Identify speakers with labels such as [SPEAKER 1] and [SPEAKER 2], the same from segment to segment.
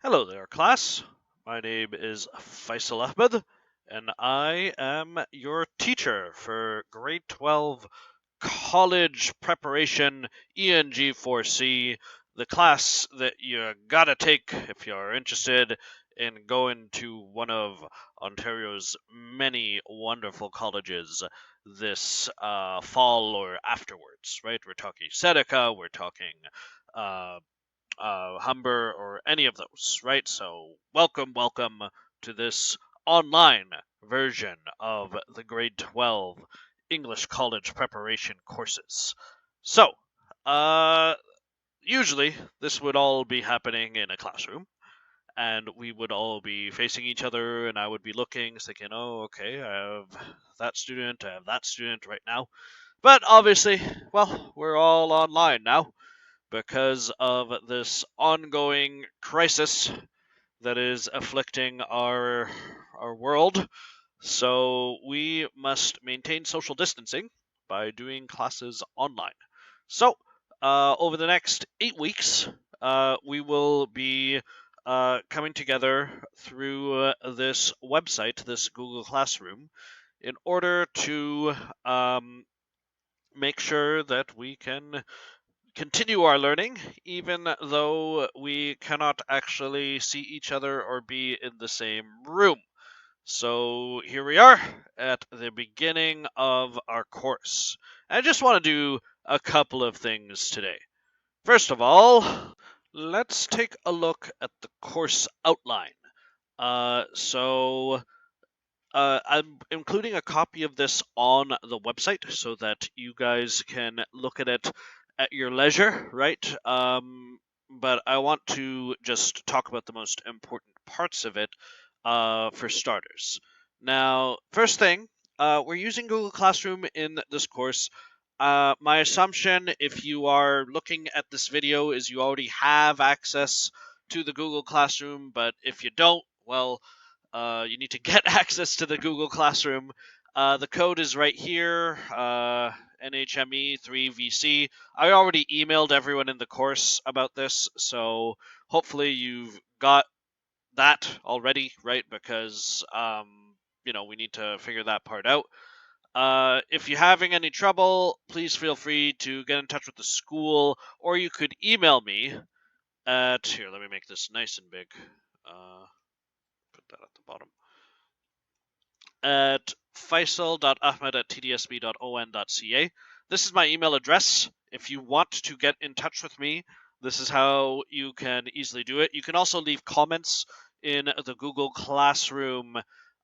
[SPEAKER 1] Hello there, class. My name is Faisal Ahmed, and I am your teacher for grade 12 college preparation ENG4C, the class that you gotta take if you're interested in going to one of Ontario's many wonderful colleges this fall or afterwards, right? We're talking Seneca, we're talking uh, Humber, or any of those, right? So, welcome to this online version of the grade 12 English college preparation courses. So, uh, usually this would all be happening in a classroom, and we would all be facing each other, and I would be looking, thinking, oh, okay, I have I have that student right now. But obviously, well, we're all online now because of this ongoing crisis that is afflicting our world. So we must maintain social distancing by doing classes online. So over the next 8 weeks, we will be coming together through this website, this Google Classroom, in order to make sure that we can continue our learning, even though we cannot actually see each other or be in the same room. So here we are at the beginning of our course. I just want to do a couple of things today. First of all, let's take a look at the course outline. I'm including a copy of this on the website so that you guys can look at it at your leisure, right? But I want to just talk about the most important parts of it for starters. Now, first thing, we're using Google Classroom in this course. My assumption, if you are looking at this video, is you already have access to the Google Classroom, but if you don't, well, you need to get access to the Google Classroom. The code is right here, NHME3VC. I already emailed everyone in the course about this, so hopefully you've got that already, right? Because, we need to figure that part out. If you're having any trouble, please feel free to get in touch with the school, or you could email me at, here, let me make this nice and big. Put that at the bottom. At faisal.ahmed@tdsb.on.ca. This is my email address. If you want to get in touch with me, this is how you can easily do it. You can also leave comments in the Google Classroom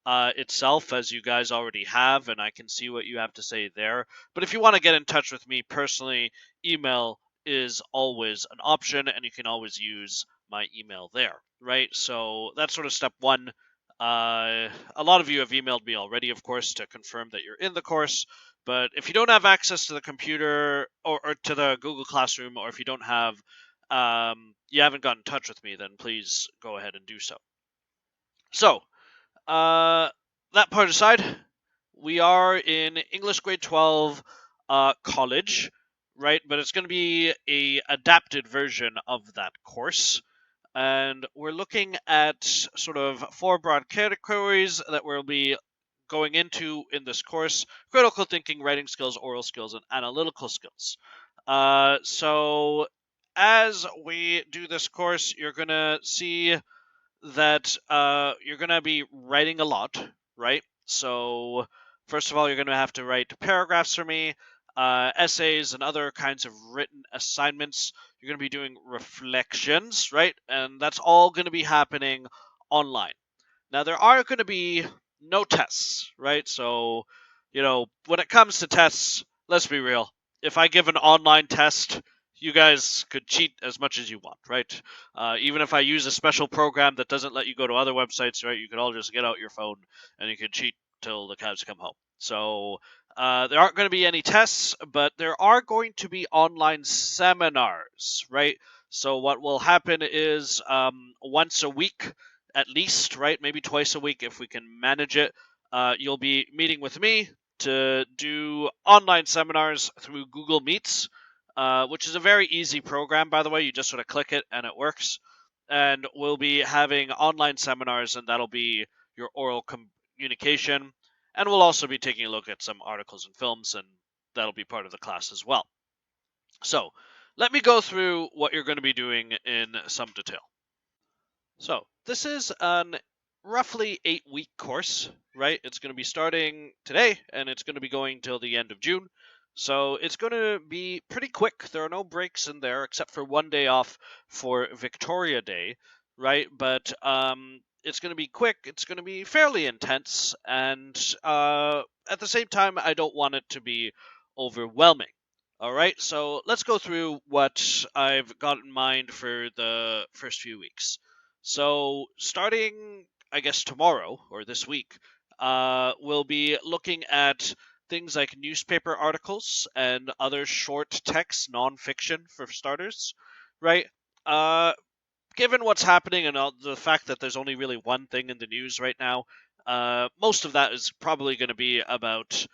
[SPEAKER 1] itself, as you guys already have, and I can see what you have to say there. But if you want to get in touch with me personally, email is always an option, and you can always use my email there, right? So that's sort of step one. A lot of you have emailed me already, of course, to confirm that you're in the course. But if you don't have access to the computer or to the Google Classroom, or if you don't have, you haven't gotten in touch with me, then please go ahead and do so. So, that part aside, we are in English grade 12 college, right? But it's going to be a adapted version of that course. And we're looking at sort of four broad categories that we'll be going into in this course: critical thinking, writing skills, oral skills, and analytical skills. So as we do this course, you're going to see that you're going to be writing a lot, right? So first of all, you're going to have to write paragraphs for me, essays, and other kinds of written assignments. You're going to be doing reflections, right? And that's all going to be happening online. Now, there are going to be no tests, right? So, when it comes to tests, let's be real. If I give an online test, you guys could cheat as much as you want, right? Even if I use a special program that doesn't let you go to other websites, right? You could all just get out your phone and you could cheat till the cows come home. So there aren't going to be any tests, but there are going to be online seminars, right? So what will happen is once a week, at least, right? Maybe twice a week if we can manage it. You'll be meeting with me to do online seminars through Google Meets, which is a very easy program, by the way. You just sort of click it and it works. And we'll be having online seminars, and that'll be your oral communication. And we'll also be taking a look at some articles and films, and that'll be part of the class as well. So, let me go through what you're going to be doing in some detail. So, this is an roughly 8-week course, right? It's going to be starting today and it's going to be going till the end of June. So, it's going to be pretty quick. There are no breaks in there except for one day off for Victoria Day, right? But it's going to be quick, it's going to be fairly intense, and at the same time, I don't want it to be overwhelming. All right, so let's go through what I've got in mind for the first few weeks. So, starting, I guess, tomorrow or this week, we'll be looking at things like newspaper articles and other short text nonfiction for starters, right? Uh, Given what's happening and all, the fact that there's only really one thing in the news right now, most of that is probably going to be about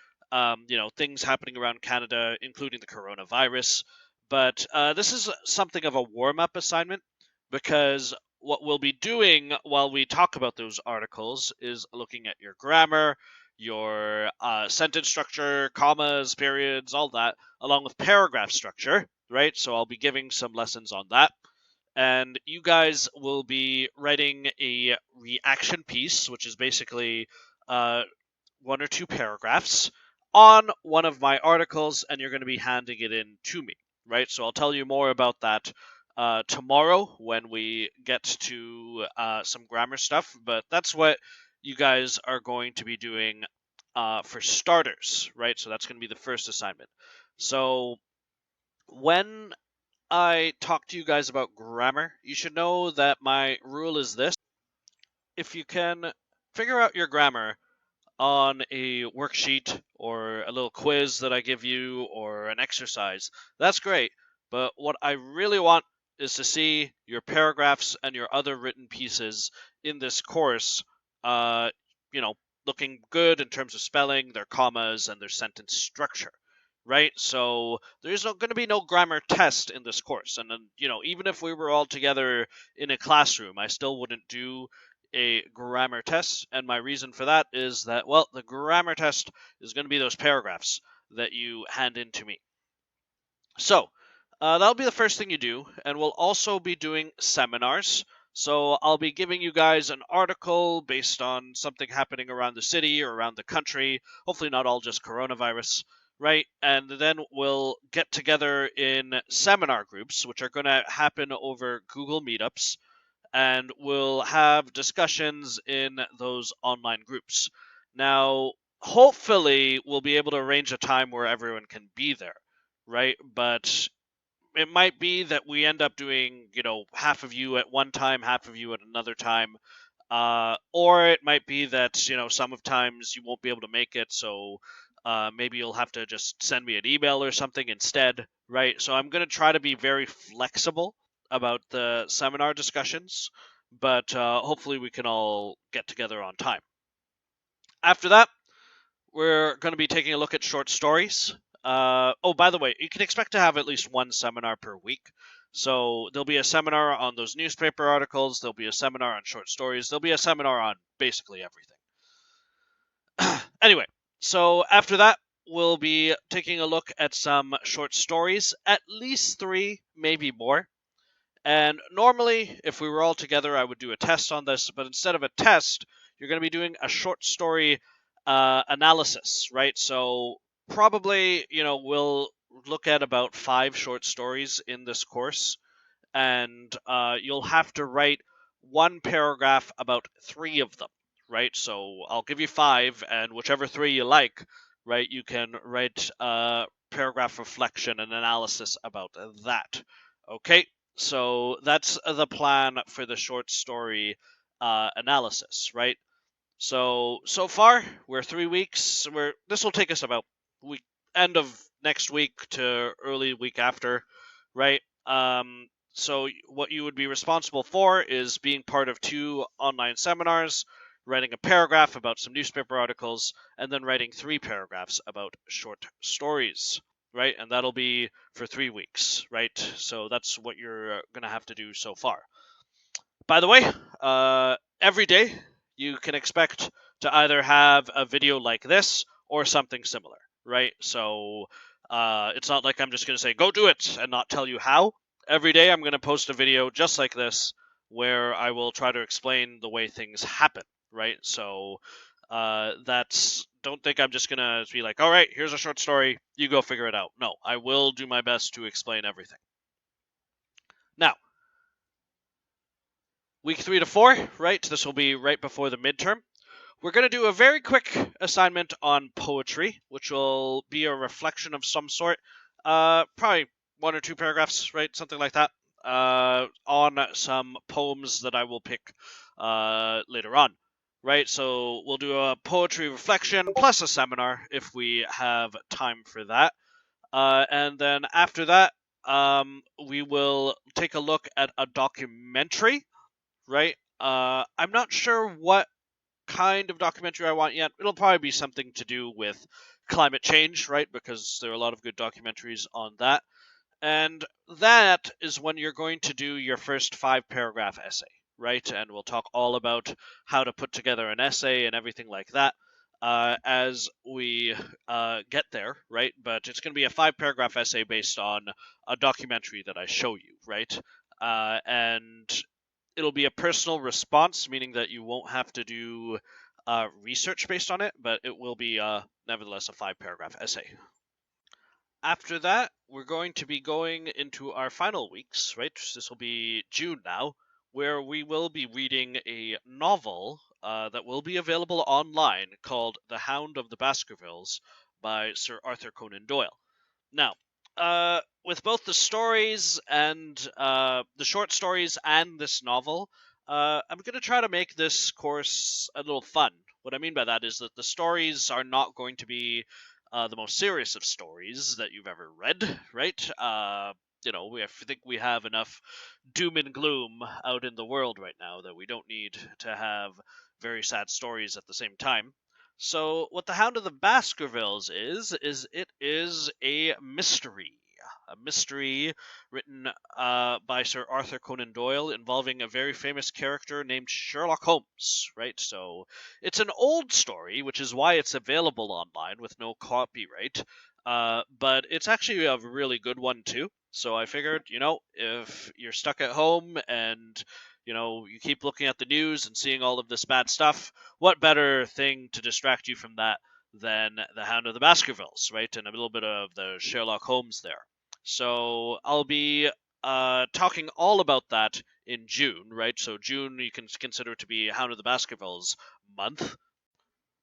[SPEAKER 1] things happening around Canada, including the coronavirus. But this is something of a warm-up assignment because what we'll be doing while we talk about those articles is looking at your grammar, your sentence structure, commas, periods, all that, along with paragraph structure, right? So I'll be giving some lessons on that, and you guys will be writing a reaction piece, which is basically uh, one or two paragraphs on one of my articles, and you're going to be handing it in to me, right? So I'll tell you more about that tomorrow when we get to some grammar stuff, but that's what you guys are going to be doing for starters, right? So that's going to be the first assignment. So when I talk to you guys about grammar, you should know that my rule is this. If you can figure out your grammar on a worksheet or a little quiz that I give you or an exercise, that's great. But what I really want is to see your paragraphs and your other written pieces in this course, uh, you know, looking good in terms of spelling, their commas, and their sentence structure. Right, so there's going to be no grammar test in this course, and then even if we were all together in a classroom, I still wouldn't do a grammar test, and my reason for that is that, well, the grammar test is going to be those paragraphs that you hand in to me. So, that'll be the first thing you do, and we'll also be doing seminars. So, I'll be giving you guys an article based on something happening around the city or around the country, hopefully not all just coronavirus, right? And then we'll get together in seminar groups, which are going to happen over Google Meetups, and we'll have discussions in those online groups. Now, hopefully, we'll be able to arrange a time where everyone can be there, right? But it might be that we end up doing, half of you at one time, half of you at another time. Or it might be that, some of times you won't be able to make it, so maybe you'll have to just send me an email or something instead, right? So I'm going to try to be very flexible about the seminar discussions, but hopefully we can all get together on time. After that, we're going to be taking a look at short stories. Oh, by the way, you can expect to have at least one seminar per week. So there'll be a seminar on those newspaper articles, there'll be a seminar on short stories, there'll be a seminar on basically everything. Anyway, so after that, we'll be taking a look at some short stories, at least 3, maybe more. And normally, if we were all together, I would do a test on this, but instead of a test, you're going to be doing a short story analysis, right? So probably, we'll look at about 5 short stories in this course, and you'll have to write one paragraph about 3 of them, right? So I'll give you 5, and whichever 3 you like, right, you can write a paragraph reflection and analysis about that. Okay, so that's the plan for the short story analysis, right? So far we're 3 weeks. This will take us about week end of next week to early week after, right? So what you would be responsible for is being part of 2 online seminars, writing a paragraph about some newspaper articles, and then writing 3 paragraphs about short stories, right? And that'll be for 3 weeks, right? So that's what you're going to have to do so far. By the way, every day you can expect to either have a video like this or something similar, right? So it's not like I'm just going to say, go do it and not tell you how. Every day I'm going to post a video just like this where I will try to explain the way things happen, right? So don't think I'm just going to be like, all right, here's a short story, you go figure it out. No, I will do my best to explain everything. Now, week 3 to 4, right? This will be right before the midterm. We're going to do a very quick assignment on poetry, which will be a reflection of some sort. Probably 1 or 2 paragraphs, right? Something like that. On some poems that I will pick later on, right? So we'll do a poetry reflection plus a seminar if we have time for that. And then after that, we will take a look at a documentary, right? I'm not sure what kind of documentary I want yet. It'll probably be something to do with climate change, right? Because there are a lot of good documentaries on that. And that is when you're going to do your first 5 paragraph essay, right? And we'll talk all about how to put together an essay and everything like that as we get there, right? But it's going to be a 5 paragraph essay based on a documentary that I show you, right? And it'll be a personal response, meaning that you won't have to do research based on it, but it will be nevertheless a 5 paragraph essay. After that, we're going to be going into our final weeks, right? This will be June now, where we will be reading a novel that will be available online called The Hound of the Baskervilles by Sir Arthur Conan Doyle. Now, with both the stories and the short stories and this novel, I'm going to try to make this course a little fun. What I mean by that is that the stories are not going to be the most serious of stories that you've ever read, right? I think we have enough doom and gloom out in the world right now that we don't need to have very sad stories at the same time. So, what the Hound of the Baskervilles is it is a mystery. A mystery written by Sir Arthur Conan Doyle involving a very famous character named Sherlock Holmes, right? So, it's an old story, which is why it's available online with no copyright. But it's actually a really good one, too. So, I figured, if you're stuck at home and you keep looking at the news and seeing all of this bad stuff, what better thing to distract you from that than the Hound of the Baskervilles, right? And a little bit of the Sherlock Holmes there. So I'll be talking all about that in June, right? So June you can consider to be Hound of the Baskervilles month.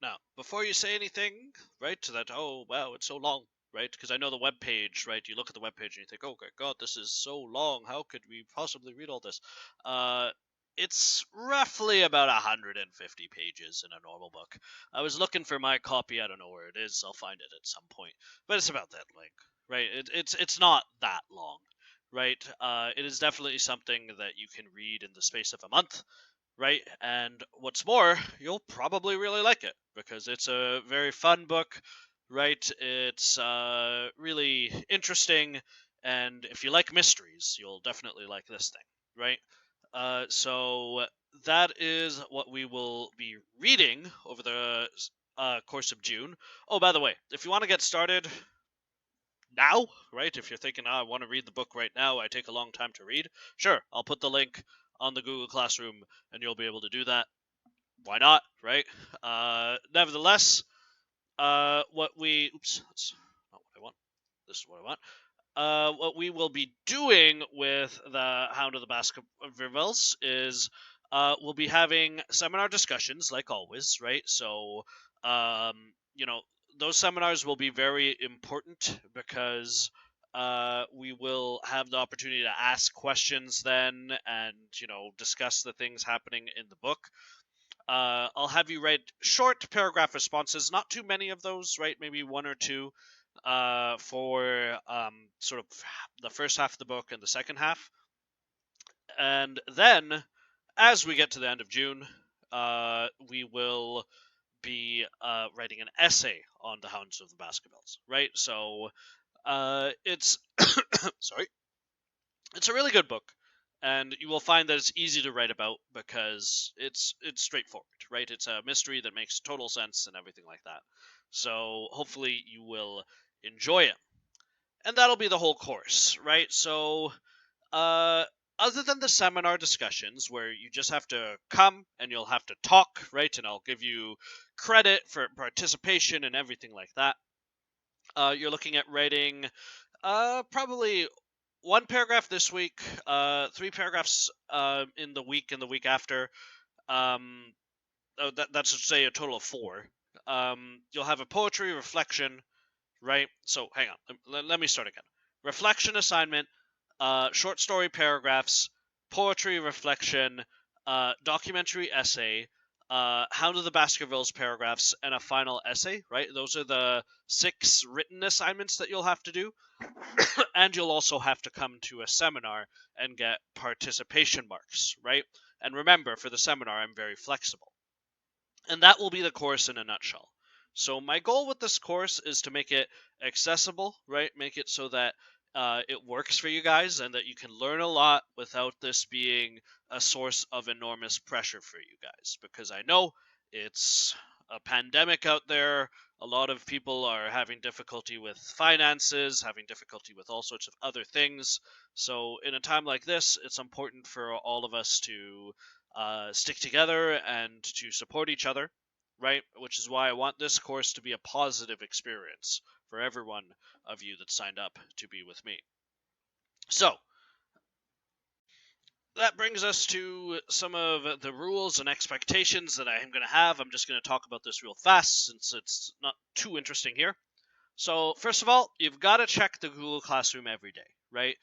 [SPEAKER 1] Now, before you say anything, right, that, oh, wow, it's so long, right? Because I know the web page, right? You look at the web page and you think, oh, God, this is so long. How could we possibly read all this? Uh, it's roughly about 150 pages in a normal book. I was looking for my copy. I don't know where it is. I'll find it at some point. But it's about that length, right? It's not that long, right? It is definitely something that you can read in the space of a month, right? And what's more, you'll probably really like it because it's a very fun book, right? It's really interesting, and if you like mysteries, you'll definitely like this thing, right? So that is what we will be reading over the course of June. Oh, by the way, if you want to get started now, right? If you're thinking, I want to read the book right now, I take a long time to read. Sure, I'll put the link on the Google Classroom and you'll be able to do that. Why not, right? Nevertheless, that's not what I want. This is what I want. What we will be doing with the Hound of the Baskervilles is we'll be having seminar discussions, like always, right? So, um, you know, those seminars will be very important because we will have the opportunity to ask questions then and, discuss the things happening in the book. I'll have you write short paragraph responses, not too many of those, right? Maybe 1 or 2 for sort of the first half of the book and the second half. And then, as we get to the end of June, we will be writing an essay on the Hounds of the Baskervilles, right? So it's sorry, it's a really good book, and you will find that it's easy to write about because it's straightforward, right? It's a mystery that makes total sense and everything like that. So hopefully you will enjoy it, and that'll be the whole course, right? So uh, other than the seminar discussions where you just have to come and you'll have to talk, right? And I'll give you credit for participation and everything like that. You're looking at writing probably one paragraph this week, three paragraphs in the week and the week after. Um, that should say a total of four. You'll have a poetry reflection, right? So hang on, let me start again. Reflection assignment, short story paragraphs, poetry reflection, documentary essay, Hound of the Baskervilles paragraphs, and a final essay, right? Those are the 6 written assignments that you'll have to do. And you'll also have to come to a seminar and get participation marks, right? And remember, for the seminar, I'm very flexible. And that will be the course in a nutshell. So my goal with this course is to make it accessible, right? Make it so that it works for you guys and that you can learn a lot without this being a source of enormous pressure for you guys. Because I know it's a pandemic out there. A lot of people are having difficulty with finances, having difficulty with all sorts of other things. So in a time like this, it's important for all of us to stick together and to support each other, right? Which is why I want this course to be a positive experience for every one of you that signed up to be with me. So, that brings us to some of the rules and expectations that I am going to have. I'm just going to talk about this real fast since it's not too interesting here. So, first of all, you've got to check the Google Classroom every day, right?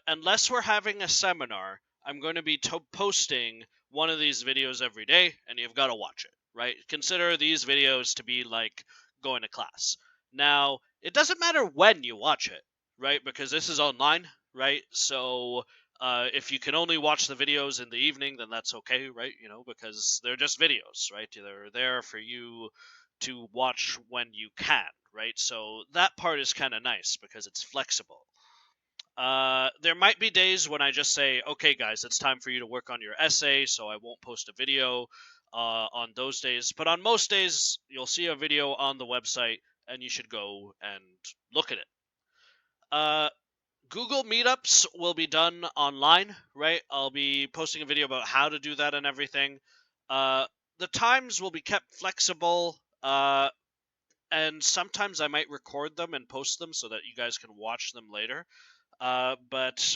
[SPEAKER 1] Unless we're having a seminar, I'm going to be posting one of these videos every day, and you've got to watch it, right? Consider these videos to be like going to class. Now, it doesn't matter when you watch it, right? Because this is online, right? So, if you can only watch the videos in the evening, then that's okay, right? Because they're just videos, right? They're there for you to watch when you can, right? So that part is kind of nice because it's flexible. There might be days when I just say, okay, guys, it's time for you to work on your essay, so I won't post a video on those days. But on most days, you'll see a video on the website, and you should go and look at it. Google Meetups will be done online, right? I'll be posting a video about how to do that and everything. The times will be kept flexible. And sometimes I might record them and post them so that you guys can watch them later. But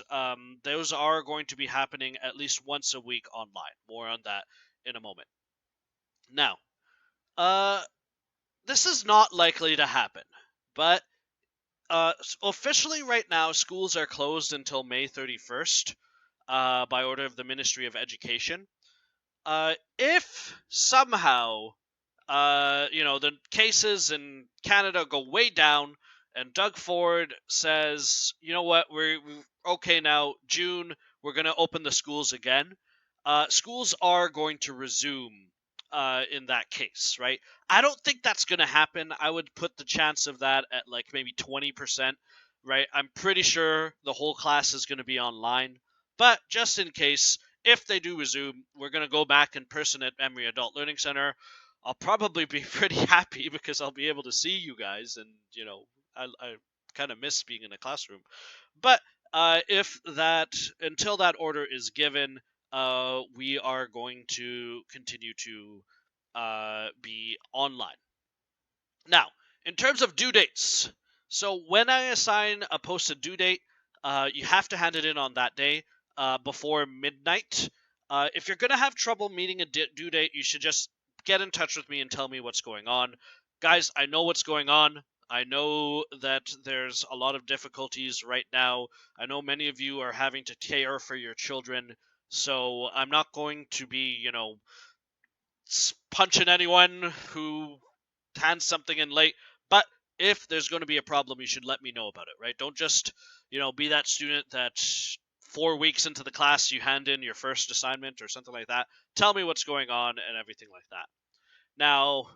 [SPEAKER 1] those are going to be happening at least once a week online. More on that in a moment. Now, this is not likely to happen, but officially right now, schools are closed until May 31st by order of the Ministry of Education. If somehow the cases in Canada go way down, and Doug Ford says, you know what, we're okay now, June, we're going to open the schools again. Schools are going to resume in that case, right? I don't think that's going to happen. I would put the chance of that at like maybe 20%, right? I'm pretty sure the whole class is going to be online. But just in case, if they do resume, we're going to go back in person at Emory Adult Learning Center. I'll probably be pretty happy because I'll be able to see you guys, and I kind of miss being in a classroom. But if that until that order is given, we are going to continue to be online. Now, in terms of due dates, so when I assign a posted due date, you have to hand it in on that day before midnight. If you're going to have trouble meeting a due date, you should just get in touch with me and tell me what's going on. Guys, I know what's going on. I know that there's a lot of difficulties right now. I know many of you are having to care for your children, so I'm not going to be, punching anyone who hands something in late. But if there's going to be a problem, you should let me know about it, right? Don't just, be that student that 4 weeks into the class you hand in your first assignment or something like that. Tell me what's going on and everything like that. Now,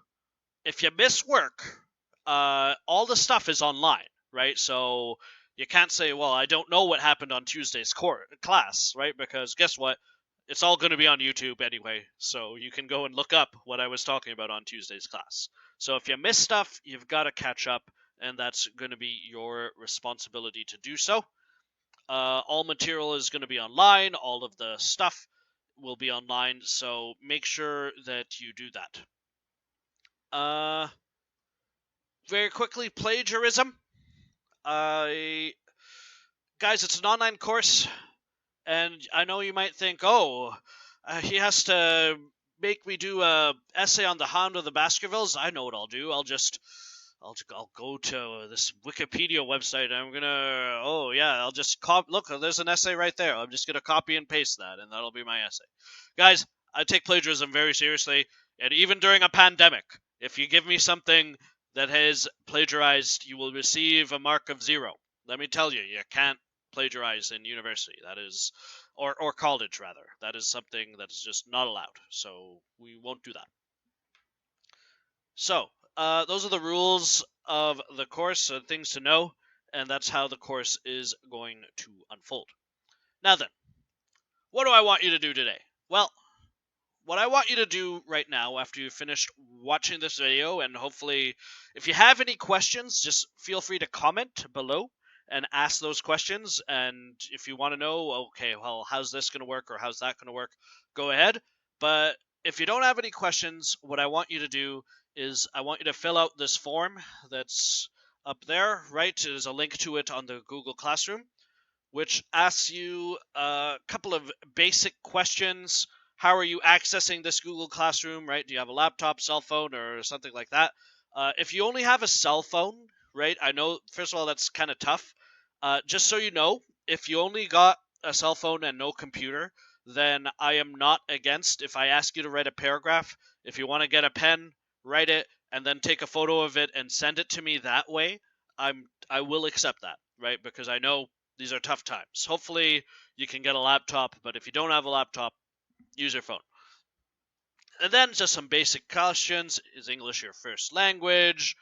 [SPEAKER 1] if you miss work, all the stuff is online, right? So You can't say, well, I don't know what happened on Tuesday's class, right? Because guess what? It's all going to be on YouTube anyway, so you can go and look up what I was talking about on Tuesday's class. So if you miss stuff, you've got to catch up, and that's going to be your responsibility to do so. All material is going to be online. All of the stuff will be online, so make sure that you do that. Very quickly, plagiarism. Guys, it's an online course, and I know you might think, oh, he has to make me do a essay on the Hound of the Baskervilles. I know what I'll do. I'll go to this Wikipedia website. And I'm gonna, oh yeah, I'll just look. There's an essay right there. I'm just gonna copy and paste that, and that'll be my essay. Guys, I take plagiarism very seriously, and even during a pandemic, if you give me something that has plagiarized, you will receive a mark of 0. Let me tell you, you can't plagiarize in university. That is, or college rather. That is something that is just not allowed. So we won't do that. So those are the rules of the course, things to know, and that's how the course is going to unfold. Now then, what do I want you to do today? Well, what I want you to do right now, after you've finished watching this video, and hopefully, if you have any questions, just feel free to comment below and ask those questions. And if you want to know, okay, well, how's this going to work or how's that going to work, go ahead. But if you don't have any questions, what I want you to do is I want you to fill out this form that's up there, right? There's a link to it on the Google Classroom, which asks you a couple of basic questions. How are you accessing this Google Classroom, right? Do you have a laptop, cell phone, or something like that? If you only have a cell phone, right, I know, first of all, that's kind of tough. Just so you know, if you only got a cell phone and no computer, then I am not against if I ask you to write a paragraph. If you want to get a pen, write it, and then take a photo of it and send it to me that way, I will accept that, right? Because I know these are tough times. Hopefully you can get a laptop, but if you don't have a laptop, use your phone. And then just some basic questions. Is English your first language?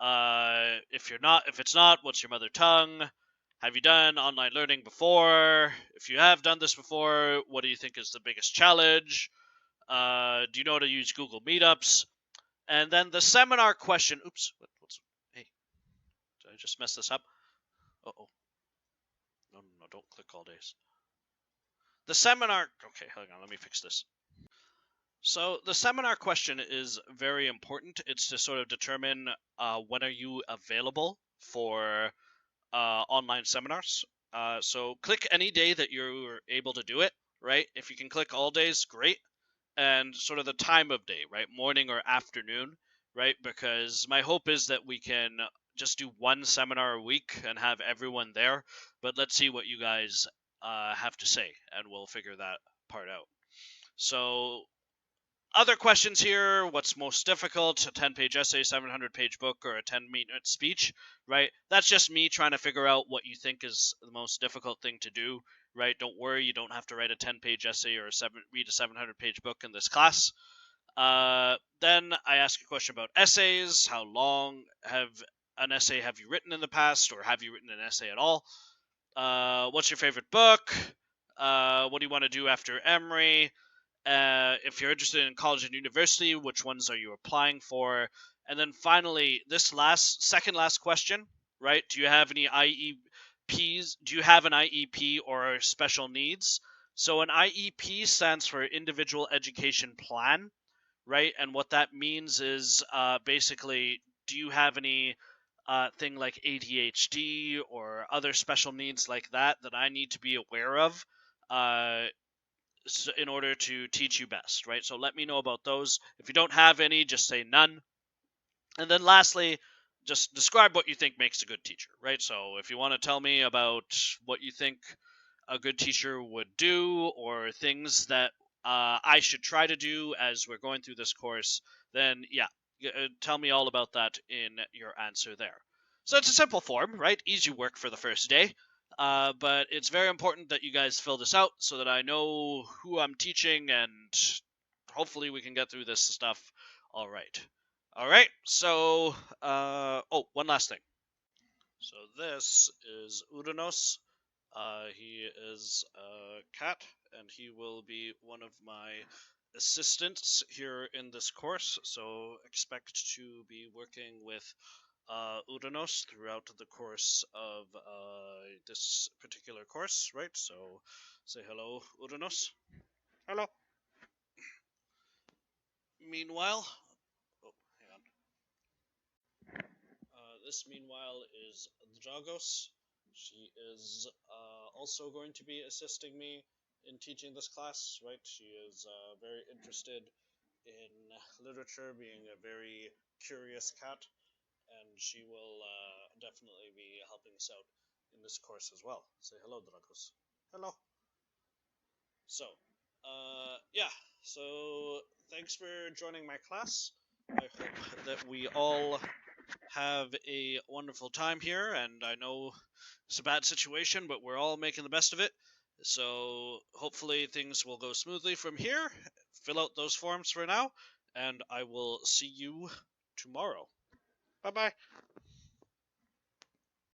[SPEAKER 1] If it's not, what's your mother tongue? Have you done online learning before? If you have done this before, what do you think is the biggest challenge? Do you know how to use Google Meetups? And then the seminar question. Oops, hey, did I just mess this up? Uh-oh. No, don't click all days. The seminar, okay, hang on, let me fix this. So the seminar question is very important. It's to sort of determine when are you available for online seminars. So click any day that you're able to do it, right? If you can click all days, great. And sort of the time of day, right? Morning or afternoon, right? Because my hope is that we can just do one seminar a week and have everyone there. But let's see what you guys have to say, and we'll figure that part out. So other questions here: what's most difficult, a 10-page essay, 700-page book, or a 10-minute speech, right? That's just me trying to figure out what you think is the most difficult thing to do, right? Don't worry, you don't have to write a 10-page essay or read a 700-page book in this class. Then I ask a question about essays. How long have you written in the past, or have you written an essay at all? What's your favorite book? What do you want to do after Emory? If you're interested in college and university, which ones are you applying for? And then finally, this second last question, right? Do you have any IEPs? Do you have an IEP or special needs? So an IEP stands for Individual Education Plan, right? And what that means is basically, do you have any thing like ADHD or other special needs like that I need to be aware of in order to teach you best, right? So let me know about those. If you don't have any, just say none. And then lastly, just describe what you think makes a good teacher, right? So if you want to tell me about what you think a good teacher would do, or things that I should try to do as we're going through this course, then yeah, tell me all about that in your answer there. So it's a simple form, right? Easy work for the first day. But it's very important that you guys fill this out so that I know who I'm teaching, and hopefully we can get through this stuff all right. All right, so, oh, one last thing. So this is Udanos. He is a cat, and he will be one of my assistants here in this course. So expect to be working with Udanos throughout the course of this particular course, right? So say hello, Udanos. Hello. Meanwhile, oh, hang on. This, meanwhile, is Dragos. She is also going to be assisting me in teaching this class, right? She is very interested in literature, being a very curious cat, and she will definitely be helping us out in this course as well. Say hello, Dragos. Hello. So, yeah, so thanks for joining my class. I hope that we all have a wonderful time here, and I know it's a bad situation, but we're all making the best of it. So hopefully things will go smoothly from here. Fill out those forms for now, and I will see you tomorrow. Bye bye.